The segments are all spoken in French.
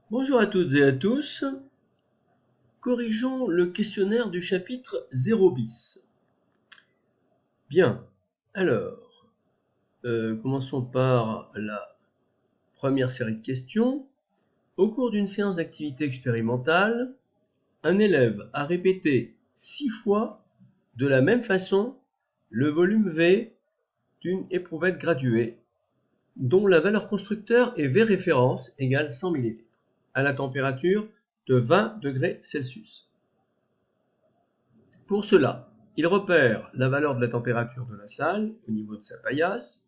Bonjour à toutes et à tous. Corrigeons le questionnaire du chapitre 0 bis. Bien, alors, commençons par la première série de questions. Au cours d'une séance d'activité expérimentale, un élève a répété 6 fois de la même façon le volume V d'une éprouvette graduée, dont la valeur constructeur est V référence égale 100 ml, à la température de 20 degrés Celsius. Pour cela, il repère la valeur de la température de la salle au niveau de sa paillasse.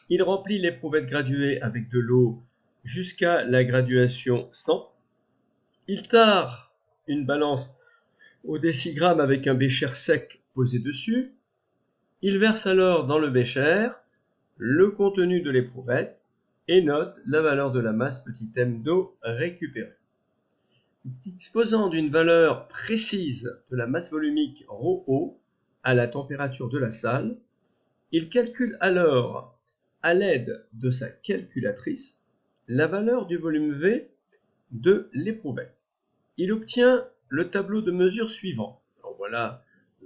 Il remplit l'éprouvette graduée avec de l'eau jusqu'à la graduation 100. Il tare une balance au décigramme avec un bécher sec posé dessus. Il verse alors dans le bécher le contenu de l'éprouvette et note la valeur de la masse m d'eau récupérée. Disposant d'une valeur précise de la masse volumique ρO à la température de la salle, il calcule alors, à l'aide de sa calculatrice, la valeur du volume V de l'éprouvette. Il obtient le tableau de mesure suivant. Alors voilà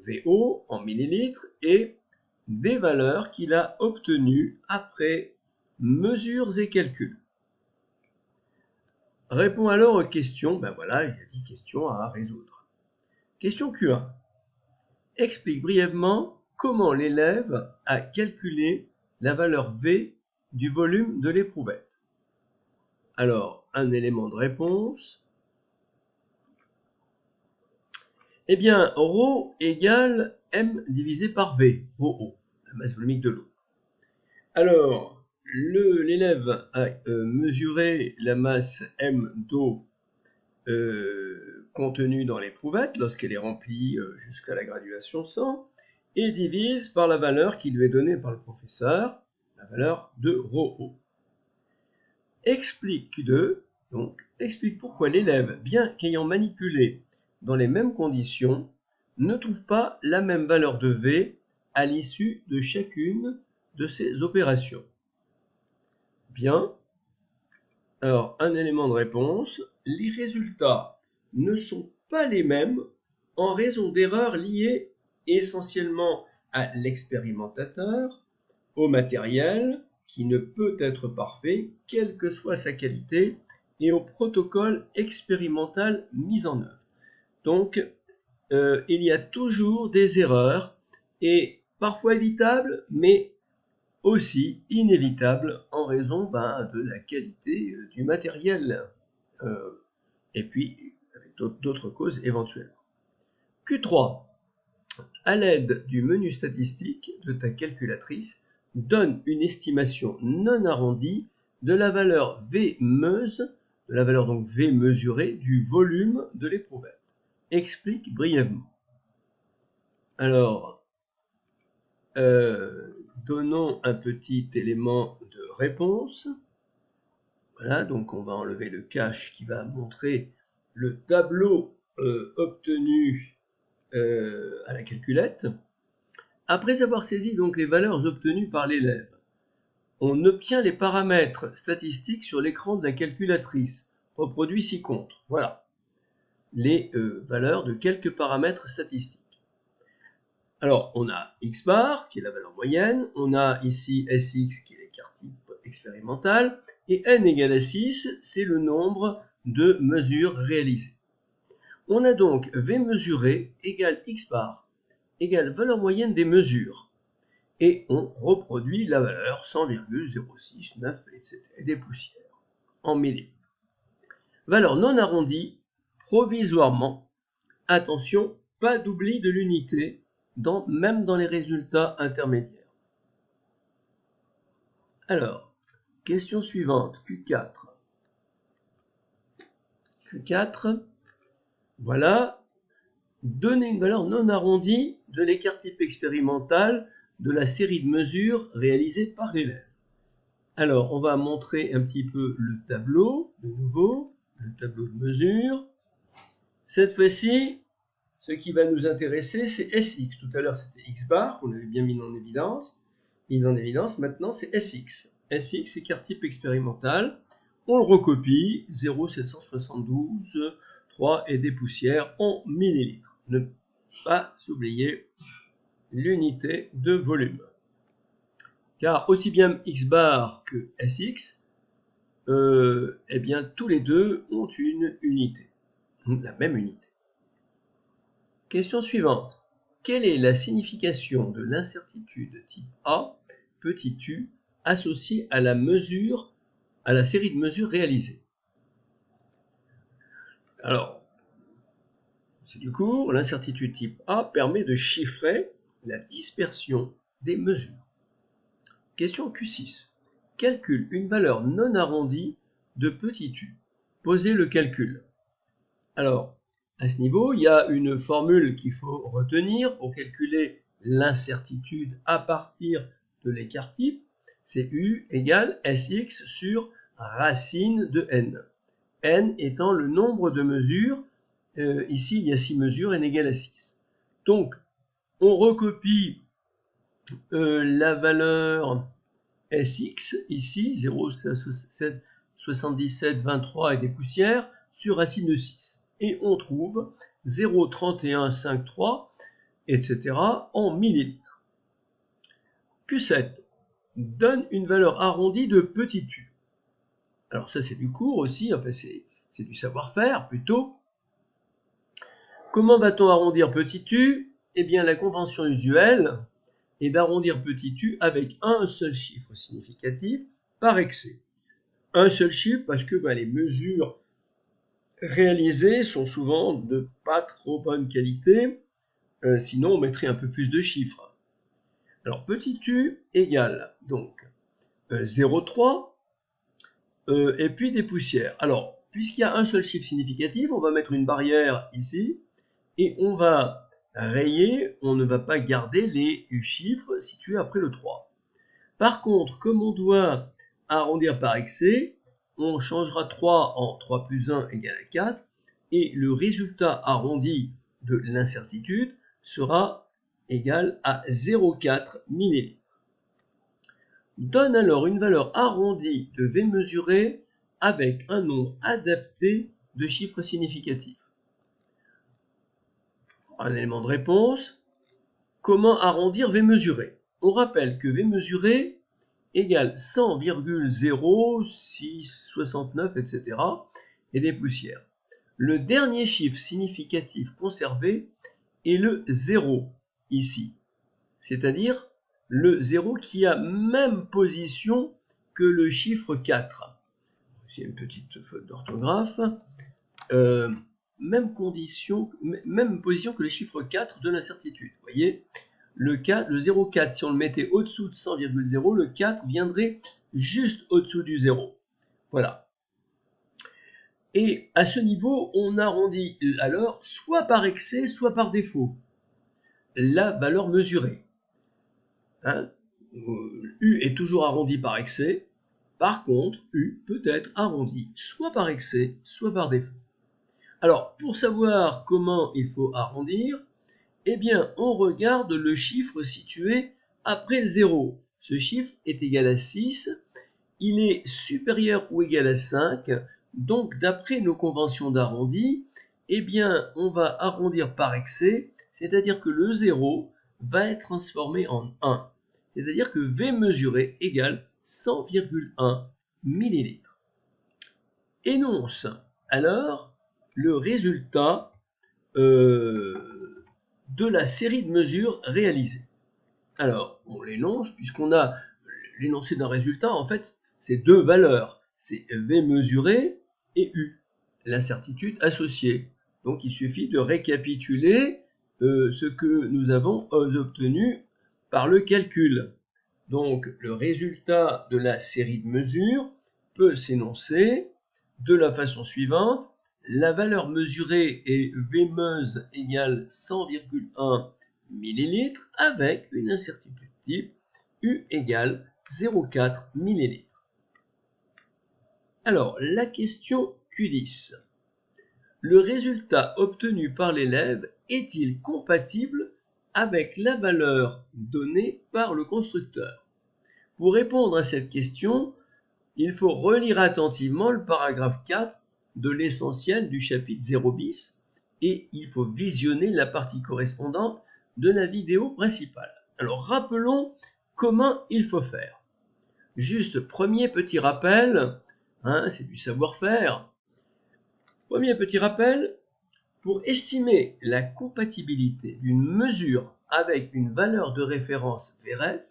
VO en millilitres et des valeurs qu'il a obtenues après mesures et calculs. Répond alors aux questions, il y a 10 questions à résoudre. Question Q1. Explique brièvement comment l'élève a calculé la valeur V du volume de l'éprouvette. Alors, un élément de réponse. Eh bien, ρ égale M divisé par V, ρO, la masse volumique de l'eau. Alors, l'élève a mesuré la masse M d'eau contenue dans l'éprouvette lorsqu'elle est remplie jusqu'à la graduation 100 et divise par la valeur qui lui est donnée par le professeur, la valeur de ρO. Explique Q2, donc explique pourquoi l'élève, bien qu'ayant manipulé dans les mêmes conditions, ne trouve pas la même valeur de V à l'issue de chacune de ces opérations. Bien. Alors, un élément de réponse, les résultats ne sont pas les mêmes en raison d'erreurs liées essentiellement à l'expérimentateur, au matériel qui ne peut être parfait, quelle que soit sa qualité, et au protocole expérimental mis en œuvre. Donc, il y a toujours des erreurs, et parfois évitables, mais aussi inévitable en raison de la qualité du matériel et puis avec d'autres causes éventuellement. Q3. À l'aide du menu statistique de ta calculatrice, donne une estimation non arrondie de la valeur V meuse, de la valeur donc V mesurée du volume de l'éprouvette. Explique brièvement. Alors, donnons un petit élément de réponse. Voilà, donc on va enlever le cache qui va montrer le tableau obtenu à la calculette. Après avoir saisi donc les valeurs obtenues par l'élève, on obtient les paramètres statistiques sur l'écran de la calculatrice, reproduits ci-contre. Voilà, les valeurs de quelques paramètres statistiques. Alors, on a x bar, qui est la valeur moyenne, on a ici Sx, qui est l'écart type expérimental, et n égale à 6, c'est le nombre de mesures réalisées. On a donc V mesuré égale x bar, égale valeur moyenne des mesures, et on reproduit la valeur 100,069, etc., des poussières, en millimètres. Valeur non arrondie, provisoirement, attention, pas d'oubli de l'unité, même dans les résultats intermédiaires. Alors, question suivante, Q4. Q4, voilà, donner une valeur non arrondie de l'écart type expérimental de la série de mesures réalisées par l'élève. Alors, on va montrer un petit peu le tableau, de nouveau, le tableau de mesure. Cette fois-ci, ce qui va nous intéresser, c'est Sx. Tout à l'heure, c'était x bar, qu'on avait bien mis en évidence. Maintenant, c'est Sx. Sx, écart type expérimental. on le recopie, 0,772,3 et des poussières en millilitres. Ne pas oublier l'unité de volume. Car aussi bien x bar que sx, eh bien, tous les deux ont une unité, la même unité. Question suivante. Quelle est la signification de l'incertitude type A, petit u, associée à la série de mesures réalisées? Alors, c'est du cours, l'incertitude type A permet de chiffrer la dispersion des mesures. Question Q6. Calcule une valeur non arrondie de petit u. Posez le calcul. Alors, à ce niveau, il y a une formule qu'il faut retenir pour calculer l'incertitude à partir de l'écart type. C'est u égale sx sur racine de n. N étant le nombre de mesures. Ici, il y a 6 mesures, n égale à 6. Donc, on recopie la valeur Sx, ici, 0,7723 et des poussières, sur racine de 6. Et on trouve 0,3153, etc. en millilitres. Q7 donne une valeur arrondie de petit u. Alors ça, c'est du cours aussi, enfin c'est du savoir-faire plutôt. Comment va-t-on arrondir petit u? Eh bien, la convention usuelle est d'arrondir petit u avec un seul chiffre significatif par excès. Un seul chiffre parce que les mesures réalisées sont souvent de pas trop bonne qualité, sinon on mettrait un peu plus de chiffres. Alors petit u égale donc 0,3 et puis des poussières. Alors, puisqu'il y a un seul chiffre significatif, on va mettre une barrière ici et on va rayer, on ne va pas garder les chiffres situés après le 3. Par contre, comme on doit arrondir par excès, on changera 3 en 3 plus 1 égale à 4 et le résultat arrondi de l'incertitude sera égal à 0,4 ml. Donne alors une valeur arrondie de V mesuré avec un nombre adapté de chiffres significatifs. Un élément de réponse. Comment arrondir V mesuré? On rappelle que V mesuré égale 100,0669, etc. et des poussières. Le dernier chiffre significatif conservé est le 0 ici, c'est-à-dire le 0 qui a même position que le chiffre 4. Ici une petite faute d'orthographe. Même position que le chiffre 4 de l'incertitude. Vous voyez, le 0,4, si on le mettait au-dessous de 100,0, le 4 viendrait juste au-dessous du 0. Voilà. Et à ce niveau, on arrondit alors soit par excès, soit par défaut la valeur mesurée. U est toujours arrondi par excès. Par contre, U peut être arrondi soit par excès, soit par défaut. Alors, pour savoir comment il faut arrondir, eh bien, on regarde le chiffre situé après le 0. Ce chiffre est égal à 6. Il est supérieur ou égal à 5. Donc, d'après nos conventions d'arrondi, eh bien, on va arrondir par excès, c'est-à-dire que le 0 va être transformé en 1. C'est-à-dire que V mesuré égale 100,1 ml. Énonce alors le résultat de la série de mesures réalisées. Alors, on l'énonce, puisqu'on a l'énoncé d'un résultat, en fait, c'est deux valeurs. C'est V mesuré et U, l'incertitude associée. Donc, il suffit de récapituler ce que nous avons obtenu par le calcul. Donc, le résultat de la série de mesures peut s'énoncer de la façon suivante. La valeur mesurée est Vmeuse égale 100,1 ml avec une incertitude type U égale 0,4 ml. Alors, la question Q10. Le résultat obtenu par l'élève est-il compatible avec la valeur donnée par le constructeur? Pour répondre à cette question, il faut relire attentivement le paragraphe 4 de l'essentiel du chapitre 0 bis et il faut visionner la partie correspondante de la vidéo principale. Alors rappelons comment il faut faire. Juste premier petit rappel, c'est du savoir-faire. Premier petit rappel, pour estimer la compatibilité d'une mesure avec une valeur de référence VREF,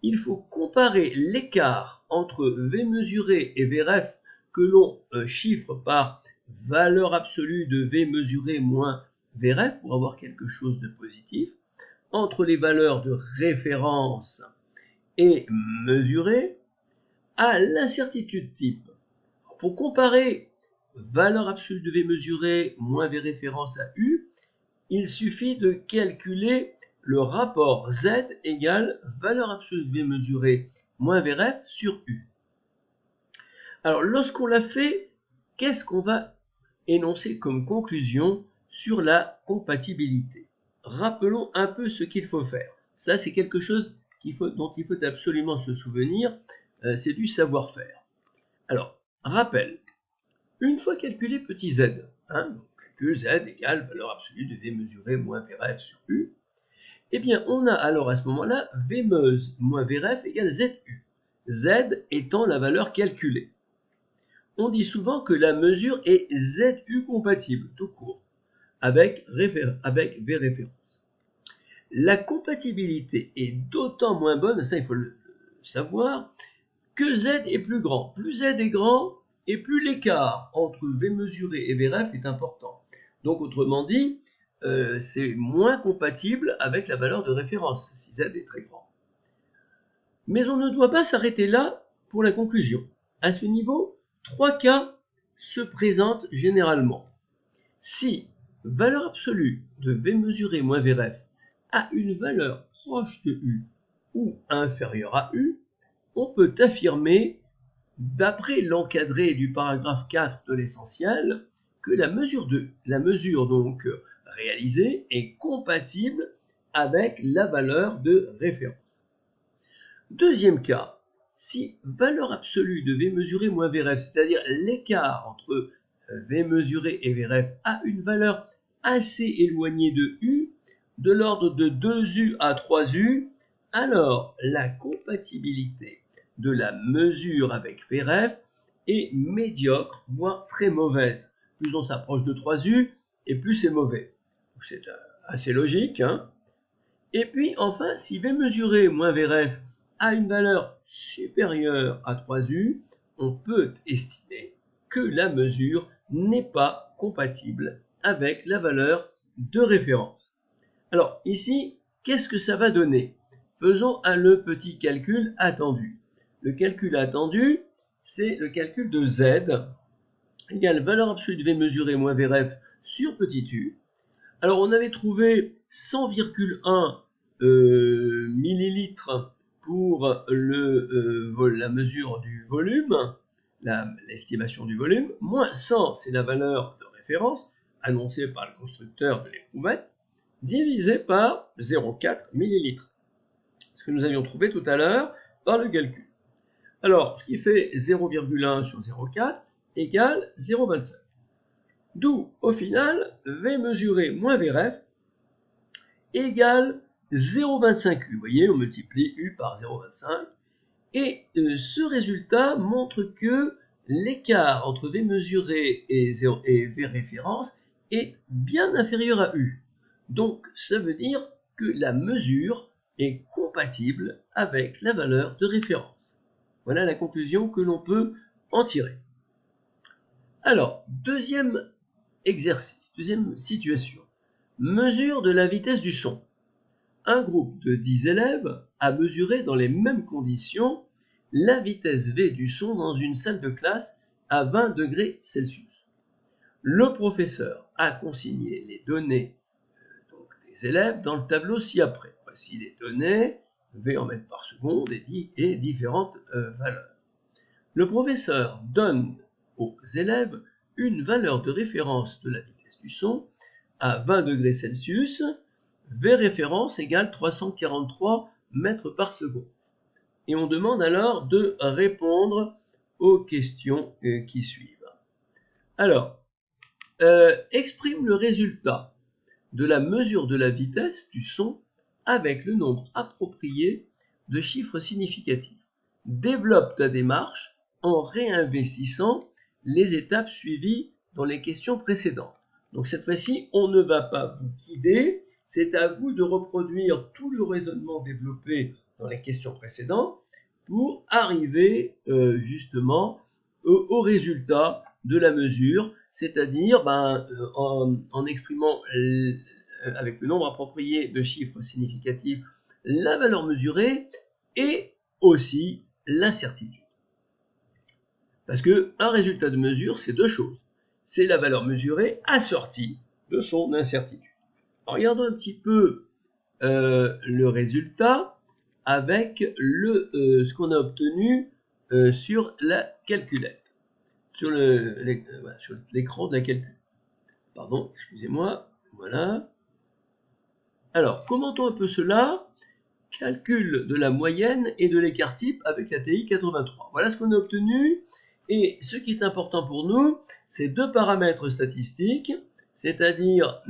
il faut comparer l'écart entre V mesuré et VREF que l'on chiffre par valeur absolue de V mesuré moins VREF pour avoir quelque chose de positif, entre les valeurs de référence et mesurées à l'incertitude type. Pour comparer valeur absolue de V mesuré moins V référence à U, il suffit de calculer le rapport Z égale valeur absolue de V mesuré moins VREF sur U. Alors, lorsqu'on l'a fait, qu'est-ce qu'on va énoncer comme conclusion sur la compatibilité? Rappelons un peu ce qu'il faut faire. Ça, c'est quelque chose dont il faut absolument se souvenir. C'est du savoir-faire. Alors, rappel. Une fois calculé petit z, donc calcul z égale valeur absolue de V mesuré moins VREF sur U, eh bien, on a alors à ce moment-là V meuse moins VREF égale ZU, Z étant la valeur calculée. On dit souvent que la mesure est ZU compatible, tout court, avec V référence. La compatibilité est d'autant moins bonne, ça il faut le savoir, que Z est plus grand. Plus Z est grand, et plus l'écart entre V mesuré et VREF est important. Donc autrement dit, c'est moins compatible avec la valeur de référence, si Z est très grand. Mais on ne doit pas s'arrêter là pour la conclusion. À ce niveau, 3 cas se présentent généralement. Si valeur absolue de V mesuré moins VREF a une valeur proche de U ou inférieure à U, on peut affirmer, d'après l'encadré du paragraphe 4 de l'essentiel, que la mesure donc réalisée est compatible avec la valeur de référence. Deuxième cas, si valeur absolue de V mesuré moins VREF, c'est-à-dire l'écart entre V mesuré et VREF, a une valeur assez éloignée de U, de l'ordre de 2U à 3U, alors la compatibilité de la mesure avec VREF est médiocre, voire très mauvaise. Plus on s'approche de 3U, et plus c'est mauvais. C'est assez logique. Et puis enfin, si V mesuré moins VREF a une valeur supérieure à 3U, on peut estimer que la mesure n'est pas compatible avec la valeur de référence. Alors ici, qu'est-ce que ça va donner? Faisons le petit calcul attendu. Le calcul attendu, c'est le calcul de Z égale valeur absolue de V mesuré moins VREF sur petit u. Alors on avait trouvé 100,1 millilitres pour la mesure du volume, l'estimation du volume, moins 100 c'est la valeur de référence annoncée par le constructeur de l'éprouvette, divisé par 0,4 millilitres. Ce que nous avions trouvé tout à l'heure par le calcul. Alors, ce qui fait 0,1 sur 0,4 égale 0,25. D'où, au final, V mesuré moins VREF égale 0,25 U. Vous voyez, on multiplie U par 0,25. Et ce résultat montre que l'écart entre V mesuré et V référence est bien inférieur à U. Donc, ça veut dire que la mesure est compatible avec la valeur de référence. Voilà la conclusion que l'on peut en tirer. Alors, deuxième exercice, deuxième situation. Mesure de la vitesse du son. Un groupe de 10 élèves a mesuré dans les mêmes conditions la vitesse V du son dans une salle de classe à 20 degrés Celsius. Le professeur a consigné les données des élèves dans le tableau ci-après. Voici les données, V en mètres par seconde et différentes valeurs. Le professeur donne aux élèves une valeur de référence de la vitesse du son à 20 degrés Celsius, V référence égale 343 mètres par seconde. Et on demande alors de répondre aux questions qui suivent. Alors, exprime le résultat de la mesure de la vitesse du son avec le nombre approprié de chiffres significatifs. Développe ta démarche en réinvestissant les étapes suivies dans les questions précédentes. Donc cette fois-ci, on ne va pas vous guider, c'est à vous de reproduire tout le raisonnement développé dans les questions précédentes pour arriver justement au résultat de la mesure, c'est-à-dire en exprimant avec le nombre approprié de chiffres significatifs la valeur mesurée et aussi l'incertitude. Parce qu'un résultat de mesure, c'est deux choses. C'est la valeur mesurée assortie de son incertitude. Alors, regardons un petit peu le résultat avec ce qu'on a obtenu sur la calculette, sur l'écran de la calculette. Pardon, excusez-moi, voilà. Alors, commentons un peu cela. Calcul de la moyenne et de l'écart type avec la TI 83. Voilà ce qu'on a obtenu. Et ce qui est important pour nous, c'est deux paramètres statistiques, c'est-à-dire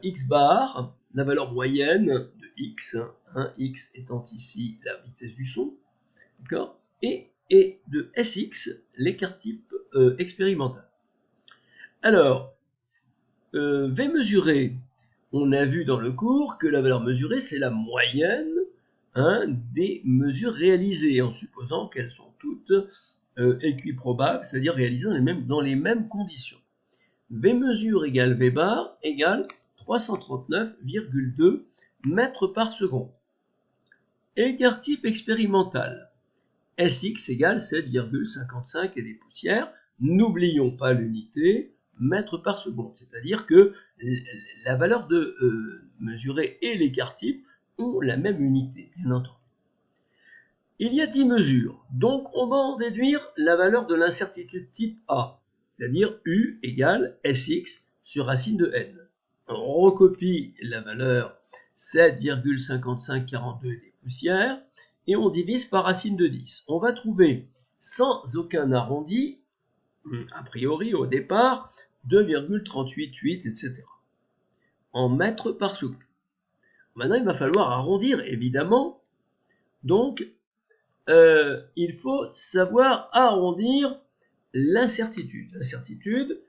x bar, la valeur moyenne de x, x étant ici la vitesse du son, d'accord, et de Sx, l'écart type expérimental. Alors, V mesuré, on a vu dans le cours que la valeur mesurée, c'est la moyenne des mesures réalisées, en supposant qu'elles sont toutes équiprobables, c'est-à-dire réalisées dans les mêmes conditions. V mesure égale V bar égale 339,2 mètres par seconde. Écart type expérimental. Sx égale 7,55 et des poussières. N'oublions pas l'unité, mètres par seconde. C'est-à-dire que la valeur mesurée et l'écart type ont la même unité, bien entendu. Il y a 10 mesures, donc on va en déduire la valeur de l'incertitude type A, c'est-à-dire U égale Sx sur racine de n. On recopie la valeur 7,5542 des poussières et on divise par racine de 10. On va trouver sans aucun arrondi, a priori au départ, 2,388, etc. en mètres par seconde. Maintenant, il va falloir arrondir, évidemment. Donc, il faut savoir arrondir l'incertitude. L'incertitude,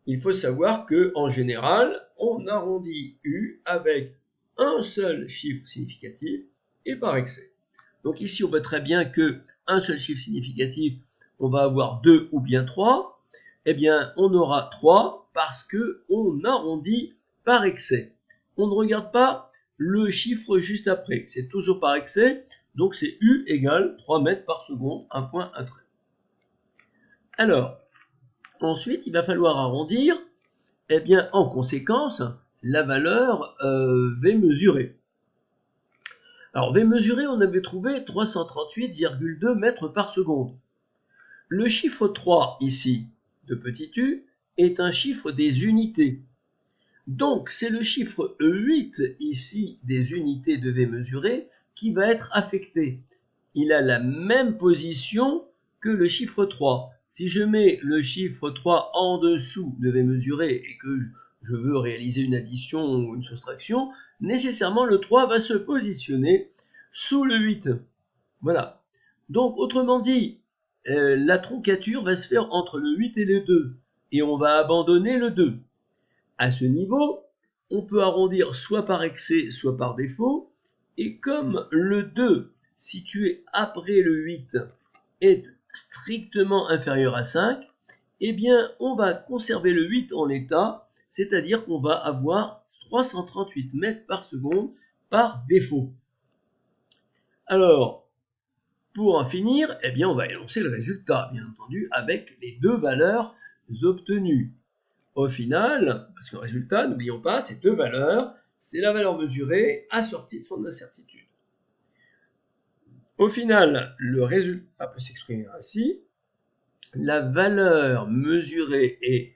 il faut savoir que en général, on arrondit U avec un seul chiffre significatif et par excès. Donc ici, on voit très bien que un seul chiffre significatif, on va avoir 2 ou bien 3. Eh bien, on aura 3 parce qu'on arrondit par excès. On ne regarde pas le chiffre juste après. C'est toujours par excès. Donc c'est U égale 3 mètres par seconde, un point, un trait. Alors, ensuite, il va falloir arrondir, eh bien, en conséquence, la valeur V mesurée. Alors, V mesurée, on avait trouvé 338,2 mètres par seconde. Le chiffre 3, ici, de petit u, est un chiffre des unités. Donc, c'est le chiffre 8, ici, des unités de V mesurée, qui va être affecté. Il a la même position que le chiffre 3. Si je mets le chiffre 3 en dessous de V mesuré et que je veux réaliser une addition ou une soustraction, nécessairement le 3 va se positionner sous le 8. Voilà. Donc, autrement dit, la troncature va se faire entre le 8 et le 2. Et on va abandonner le 2. À ce niveau, on peut arrondir soit par excès, soit par défaut. Et comme le 2, situé après le 8, est strictement inférieur à 5, eh bien, on va conserver le 8 en l'état, c'est-à-dire qu'on va avoir 338 mètres par seconde par défaut. Alors, pour en finir, eh bien, on va énoncer le résultat, bien entendu, avec les deux valeurs obtenues. Au final, parce que le résultat, n'oublions pas, ces deux valeurs, c'est la valeur mesurée assortie de son incertitude. Au final, le résultat peut s'exprimer ainsi. La valeur mesurée est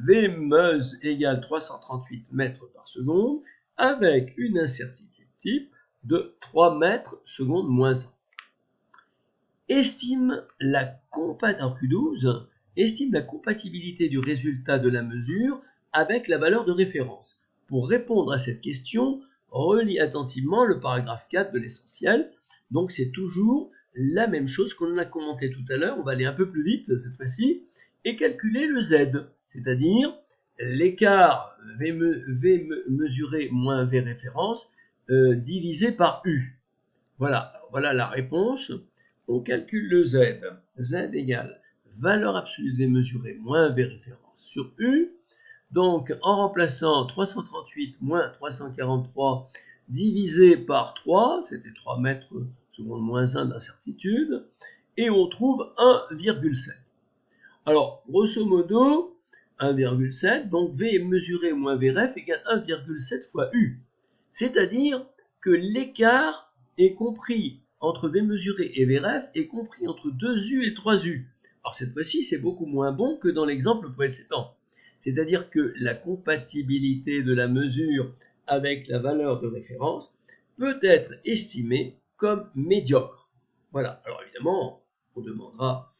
Vmeuse égale 338 mètres par seconde avec une incertitude type de 3 mètres seconde moins 1. estime la Q12 estime la compatibilité du résultat de la mesure avec la valeur de référence. Pour répondre à cette question, relis attentivement le paragraphe 4 de l'essentiel. Donc c'est toujours la même chose qu'on a commenté tout à l'heure. On va aller un peu plus vite cette fois-ci et calculer le Z, c'est-à-dire l'écart V mesuré moins V référence divisé par U. Voilà la réponse. On calcule le Z. Z égale valeur absolue de V mesurée moins V référence sur U. Donc, en remplaçant 338 moins 343 divisé par 3, c'était 3 mètres seconde moins 1 d'incertitude, et on trouve 1,7. Alors, grosso modo, 1,7, donc V mesuré moins Vref égale 1,7 fois U. C'est-à-dire que l'écart est compris entre V mesuré et Vref est compris entre 2U et 3U. Alors cette fois-ci, c'est beaucoup moins bon que dans l'exemple précédent. C'est-à-dire que la compatibilité de la mesure avec la valeur de référence peut être estimée comme médiocre. Voilà. Alors évidemment, on demandera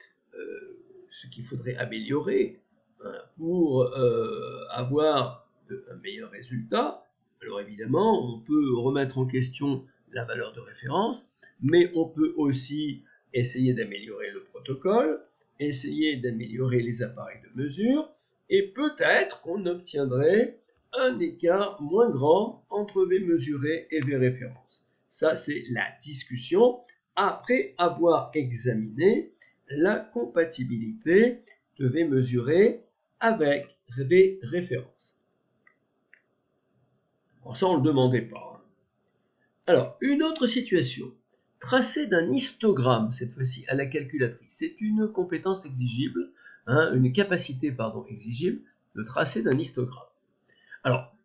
ce qu'il faudrait améliorer pour avoir un meilleur résultat. Alors évidemment, on peut remettre en question la valeur de référence, mais on peut aussi essayer d'améliorer le protocole, essayer d'améliorer les appareils de mesure, et peut-être qu'on obtiendrait un écart moins grand entre V mesuré et V référence. Ça, c'est la discussion après avoir examiné la compatibilité de V mesuré avec V référence. Alors ça, on ne le demandait pas. Alors, une autre situation. Tracer d'un histogramme, cette fois-ci, à la calculatrice. C'est une compétence exigible, une capacité, exigible de tracer d'un histogramme. Alors,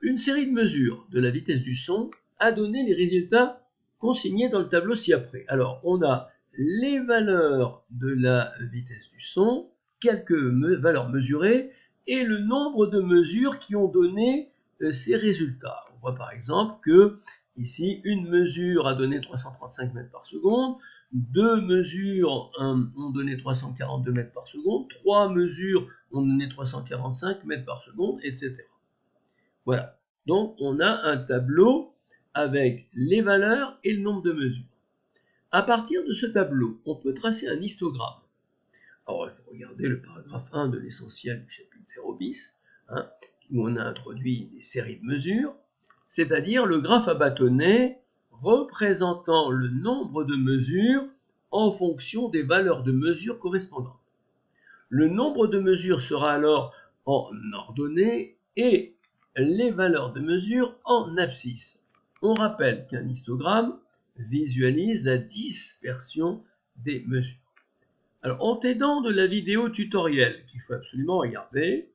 une série de mesures de la vitesse du son a donné les résultats consignés dans le tableau ci-après. Alors, on a les valeurs de la vitesse du son, quelques valeurs mesurées, et le nombre de mesures qui ont donné ces résultats. On voit par exemple que ici, une mesure a donné 335 mètres par seconde, deux mesures ont donné 342 mètres par seconde, trois mesures ont donné 345 mètres par seconde, etc. Voilà. Donc, on a un tableau avec les valeurs et le nombre de mesures. À partir de ce tableau, on peut tracer un histogramme. Alors, il faut regarder le paragraphe 1 de l'essentiel du chapitre 0 bis, où on a introduit des séries de mesures, c'est-à-dire le graphe à bâtonnets représentant le nombre de mesures en fonction des valeurs de mesure correspondantes. Le nombre de mesures sera alors en ordonnée et les valeurs de mesure en abscisse. On rappelle qu'un histogramme visualise la dispersion des mesures. Alors, en t'aidant de la vidéo tutoriel qu'il faut absolument regarder,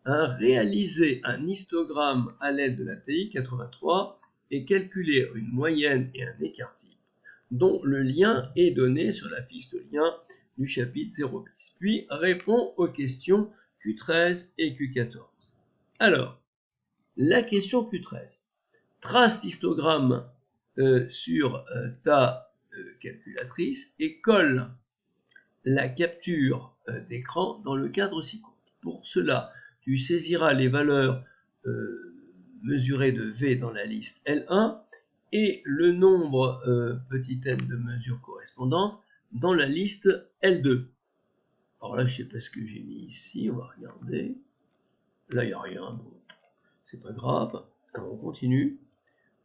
réaliser un histogramme à l'aide de la TI 83 et calculer une moyenne et un écart type, dont le lien est donné sur la fiche de lien du chapitre 0 bis. Puis répond aux questions Q13 et Q14. Alors, la question Q13. Trace l'histogramme sur ta calculatrice et colle la capture d'écran dans le cadre ci-contre. Pour cela, tu saisiras les valeurs mesurées de V dans la liste L1 et le nombre petit n de mesures correspondantes dans la liste L2. Alors là, je ne sais pas ce que j'ai mis ici, on va regarder. Là, il n'y a rien, bon, c'est pas grave. Alors, on continue.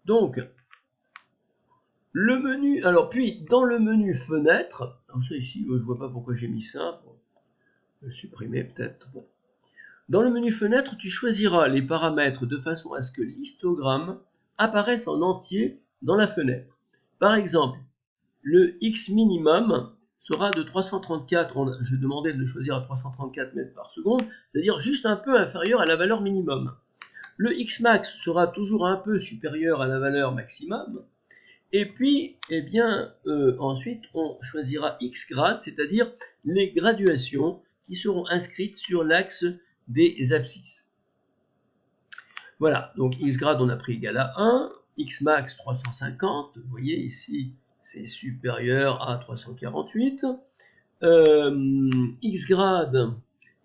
Donc, le menu, alors puis dans le menu fenêtre, alors ça ici, je ne vois pas pourquoi j'ai mis ça, bon, je vais supprimer peut-être. Bon. Dans le menu fenêtre, tu choisiras les paramètres de façon à ce que l'histogramme apparaisse en entier dans la fenêtre. Par exemple, le X minimum sera de 334, je demandais de le choisir à 334 mètres par seconde, c'est-à-dire juste un peu inférieur à la valeur minimum. Le X max sera toujours un peu supérieur à la valeur maximum. Et puis, ensuite, on choisira X grade, c'est-à-dire les graduations qui seront inscrites sur l'axe des abscisses. Voilà, donc X grade, on a pris égal à 1, X max 350, vous voyez ici, c'est supérieur à 348. X grade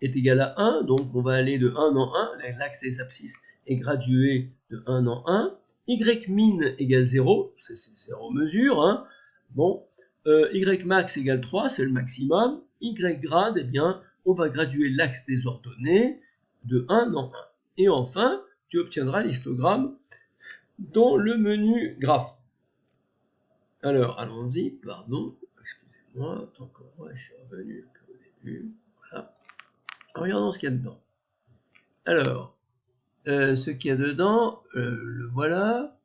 est égal à 1, donc on va aller de 1 en 1, l'axe des abscisses est gradué de 1 en 1. Y min égale 0, c'est 0 mesure, hein. Bon, Y max égale 3, c'est le maximum. Y grade, eh bien, on va graduer l'axe des ordonnées de 1 en 1. Et enfin, tu obtiendras l'histogramme dans le menu graphe. Alors, allons-y, pardon, excusez-moi, tant que moi, je suis revenu au début. Voilà. Regardons ce qu'il y a dedans. Alors, ce qu'il y a dedans, le voilà.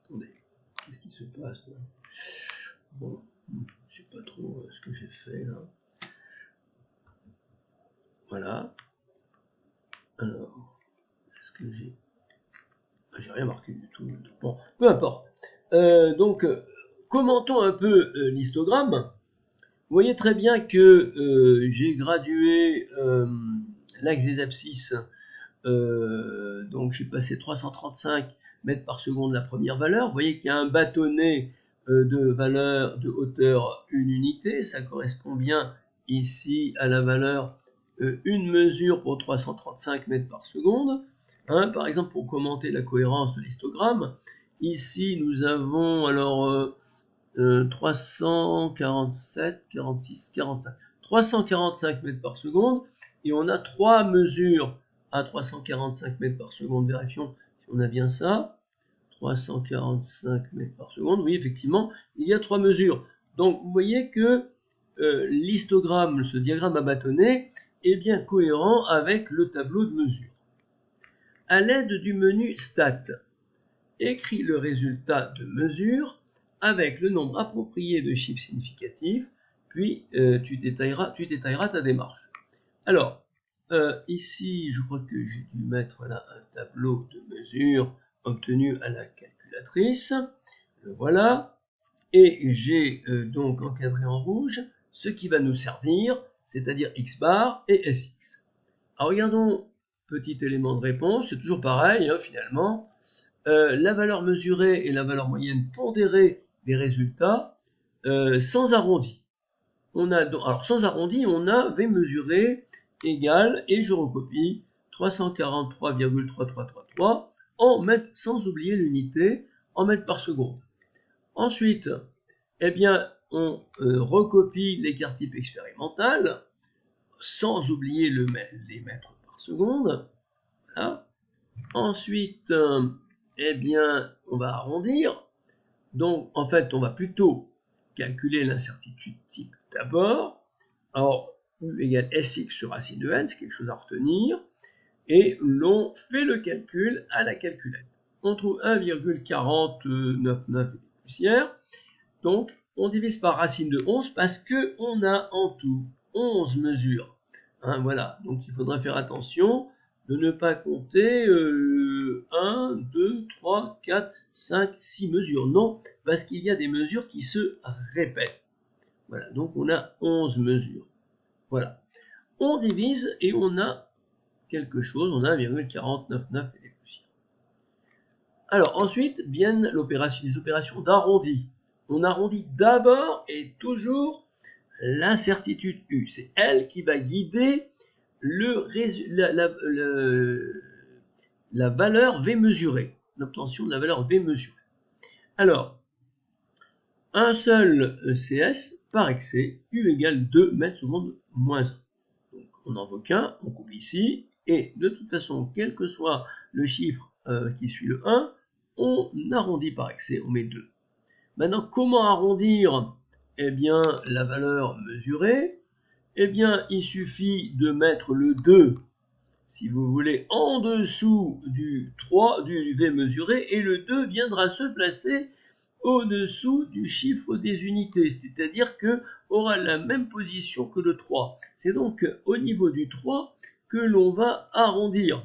Attendez, qu'est-ce qui se passe là? Bon, je sais pas trop ce que j'ai fait là. Voilà. Alors, est-ce que j'ai... J'ai rien marqué du tout. Bon, peu importe. Donc, commentons un peu l'histogramme. Vous voyez très bien que j'ai gradué l'axe des abscisses. Donc, j'ai passé 335 mètres par seconde la première valeur. Vous voyez qu'il y a un bâtonnet de valeur de hauteur 1 unité. Ça correspond bien ici à la valeur 1 mesure pour 335 mètres par seconde. Hein, par exemple, pour commenter la cohérence de l'histogramme, ici nous avons alors 347, 46, 45, 345 mètres par seconde, et on a 3 mesures à 345 mètres par seconde. Vérifions si on a bien ça. 345 mètres par seconde, oui, effectivement, il y a 3 mesures. Donc, vous voyez que l'histogramme, ce diagramme à bâtonnet, est bien cohérent avec le tableau de mesure. À l'aide du menu Stat, écris le résultat de mesure avec le nombre approprié de chiffres significatifs, puis tu détailleras ta démarche. Alors, ici, je crois que j'ai dû mettre là un tableau de mesure obtenu à la calculatrice. Le voilà. Et j'ai donc encadré en rouge ce qui va nous servir, c'est-à-dire X bar et SX. Alors, regardons, petit élément de réponse, c'est toujours pareil, hein, finalement. La valeur mesurée et la valeur moyenne pondérée des résultats sans arrondi. Alors sans arrondi, on a V mesuré égale, et je recopie, 343,3333 en mètres, sans oublier l'unité, en mètres par seconde. Ensuite, eh bien, on recopie l'écart type expérimental, sans oublier les mètres par seconde. Voilà. Ensuite, eh bien, on va arrondir. Donc, en fait, on va plutôt calculer l'incertitude type d'abord. Alors, U égale SX sur racine de n, c'est quelque chose à retenir. Et l'on fait le calcul à la calculette. On trouve 1,499 poussières. Donc, on divise par racine de 11 parce qu'on a en tout 11 mesures. Hein, voilà, donc il faudra faire attention de ne pas compter 1, 2, 3, 4, 5, 6 mesures. Non, parce qu'il y a des mesures qui se répètent. Voilà, donc on a 11 mesures. Voilà. On divise et on a quelque chose, on a 1,499 et des poussières. Alors ensuite viennent les opérations d'arrondi. On arrondit d'abord et toujours l'incertitude U. C'est elle qui va guider la valeur V mesurée, l'obtention de la valeur V mesurée. Alors, un seul CS par excès, U égale 2 mètres secondes moins 1. Donc, on n'en veut qu'un, on coupe ici, et de toute façon, quel que soit le chiffre qui suit le 1, on arrondit par excès, on met 2. Maintenant, comment arrondir eh bien, la valeur mesurée? Eh bien, il suffit de mettre le 2, si vous voulez, en dessous du 3, du V mesuré, et le 2 viendra se placer au-dessous du chiffre des unités, c'est-à-dire que aura la même position que le 3. C'est donc au niveau du 3 que l'on va arrondir.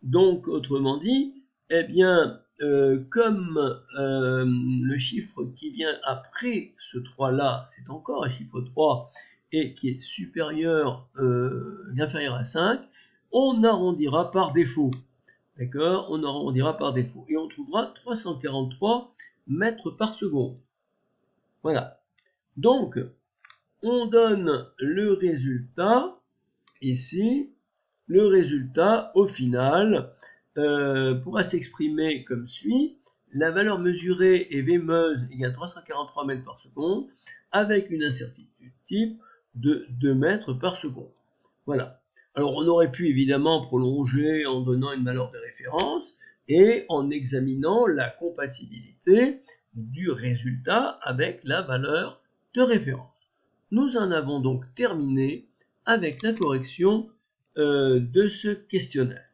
Donc, autrement dit, eh bien, comme le chiffre qui vient après ce 3-là, c'est encore un chiffre 3, et qui est inférieur à 5, on arrondira par défaut. D'accord? On arrondira par défaut. Et on trouvera 343 mètres par seconde. Voilà. Donc, on donne le résultat ici. Le résultat, au final, pourra s'exprimer comme suit. La valeur mesurée est V meuse égale 343 mètres par seconde avec une incertitude type de 2 mètres par seconde. Voilà. Alors, on aurait pu évidemment prolonger en donnant une valeur de référence et en examinant la compatibilité du résultat avec la valeur de référence. Nous en avons donc terminé avec la correction de ce questionnaire.